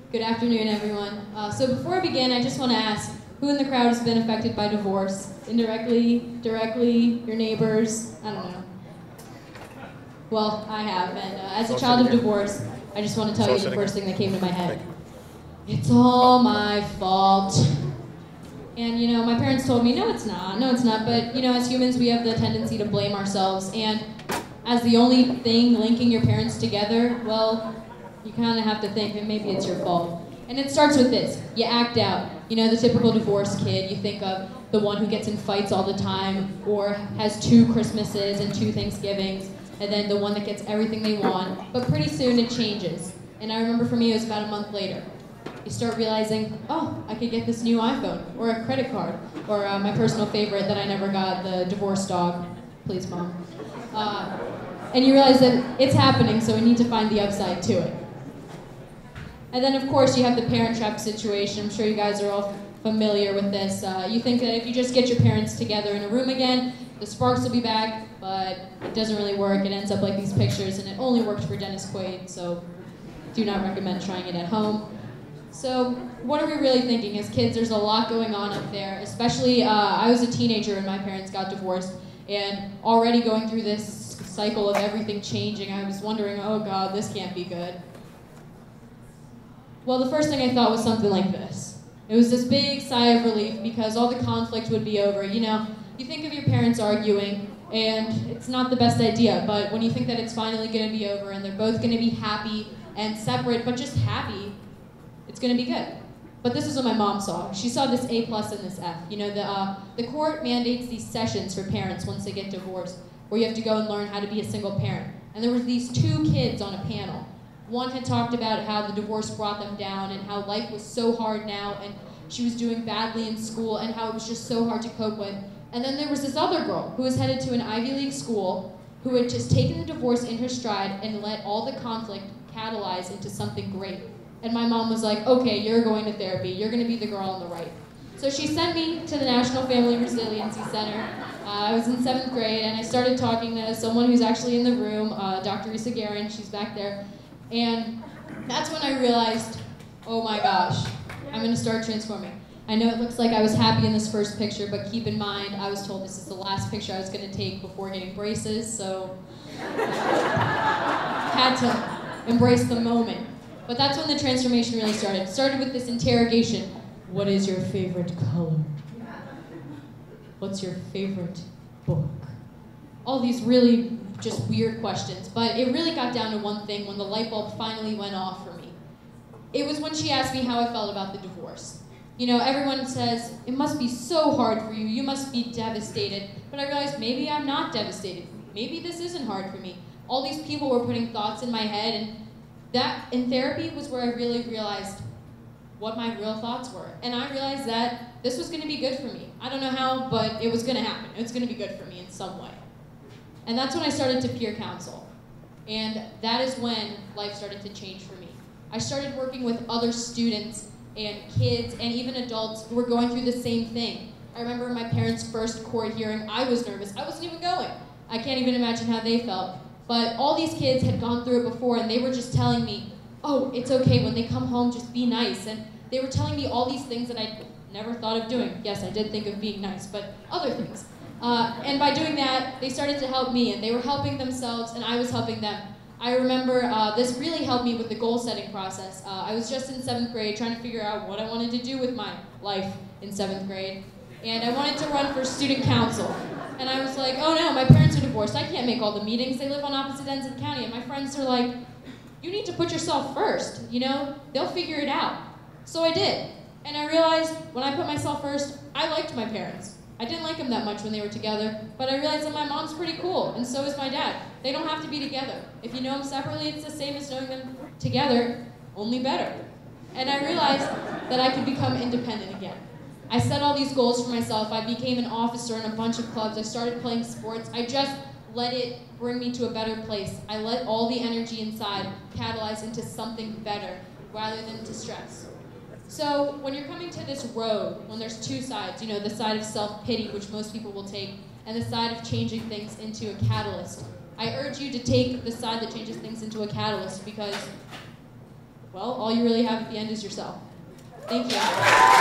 Good afternoon, everyone. So before I begin, I just want to ask, who in the crowd has been affected by divorce? Indirectly, directly, your neighbors? I don't know. Well, I have, and as a child of divorce, I just want to tell you the first thing that came to my head. It's all my fault. And, you know, my parents told me, no, it's not, but, you know, as humans, we have the tendency to blame ourselves, and as the only thing linking your parents together, well, you kind of have to think that maybe it's your fault. And it starts with this. You act out. You know, the typical divorced kid. You think of the one who gets in fights all the time, or has 2 Christmases and 2 Thanksgivings, and then the one that gets everything they want. But pretty soon it changes. And I remember for me, it was about a month later. You start realizing, oh, I could get this new iPhone, or a credit card, or my personal favorite that I never got, the divorce dog. Please, Mom. And you realize that it's happening, so we need to find the upside to it. And then, of course, you have the parent trap situation. I'm sure you guys are all familiar with this. You think that if you just get your parents together in a room again, the sparks will be back, but it doesn't really work. It ends up like these pictures, and it only worked for Dennis Quaid, so do not recommend trying it at home. So what are we really thinking? As kids, there's a lot going on up there, especially I was a teenager when my parents got divorced, and already going through this cycle of everything changing, I was wondering, oh God, this can't be good. Well, the first thing I thought was something like this. It was this big sigh of relief because all the conflict would be over. You know, you think of your parents arguing, and it's not the best idea, but when you think that it's finally going to be over and they're both going to be happy and separate, but just happy, it's going to be good. But this is what my mom saw. She saw this A+ and this F. You know, the court mandates these sessions for parents once they get divorced, where you have to go and learn how to be a single parent. And there were these 2 kids on a panel. One had talked about how the divorce brought them down and how life was so hard now and she was doing badly in school and how it was just so hard to cope with. And then there was this other girl who was headed to an Ivy League school who had just taken the divorce in her stride and let all the conflict catalyze into something great. And my mom was like, okay, you're going to therapy. You're going to be the girl on the right. So she sent me to the National Family Resiliency Center. I was in 7th grade and I started talking to someone who's actually in the room, Dr. Risa Guerin, she's back there. And that's when I realized, oh my gosh, I'm going to start transforming. I know it looks like I was happy in this first picture, but keep in mind, I was told this is the last picture I was going to take before getting braces, so had to embrace the moment. But that's when the transformation really started. It started with this interrogation. What is your favorite color? What's your favorite book? All these really just weird questions, but it really got down to one thing when the light bulb finally went off for me. It was when she asked me how I felt about the divorce. You know, everyone says, it must be so hard for you must be devastated, but I realized maybe I'm not devastated. Maybe this isn't hard for me. All these people were putting thoughts in my head, and that, in therapy, was where I really realized what my real thoughts were. And I realized that this was gonna be good for me. I don't know how, but it was gonna happen. It was gonna be good for me in some way. And that's when I started to peer counsel. And that is when life started to change for me. I started working with other students and kids and even adults who were going through the same thing. I remember my parents' first court hearing, I was nervous. I wasn't even going. I can't even imagine how they felt. But all these kids had gone through it before and they were just telling me, oh, it's okay, when they come home, just be nice. And they were telling me all these things that I never thought of doing. Yes, I did think of being nice, but other things. And by doing that, they started to help me, and they were helping themselves, and I was helping them. I remember this really helped me with the goal-setting process. I was just in 7th grade trying to figure out what I wanted to do with my life in 7th grade, and I wanted to run for student council. And I was like, oh no, my parents are divorced. I can't make all the meetings. They live on opposite ends of the county, and my friends are like, you need to put yourself first, you know? They'll figure it out. So I did. And I realized when I put myself first, I liked my parents. I didn't like them that much when they were together, but I realized that my mom's pretty cool, and so is my dad. They don't have to be together. If you know them separately, it's the same as knowing them together, only better. And I realized that I could become independent again. I set all these goals for myself. I became an officer in a bunch of clubs. I started playing sports. I just let it bring me to a better place. I let all the energy inside catalyze into something better rather than to stress. So when you're coming to this road, when there's 2 sides, you know, the side of self-pity, which most people will take, and the side of changing things into a catalyst, I urge you to take the side that changes things into a catalyst because, well, all you really have at the end is yourself. Thank you.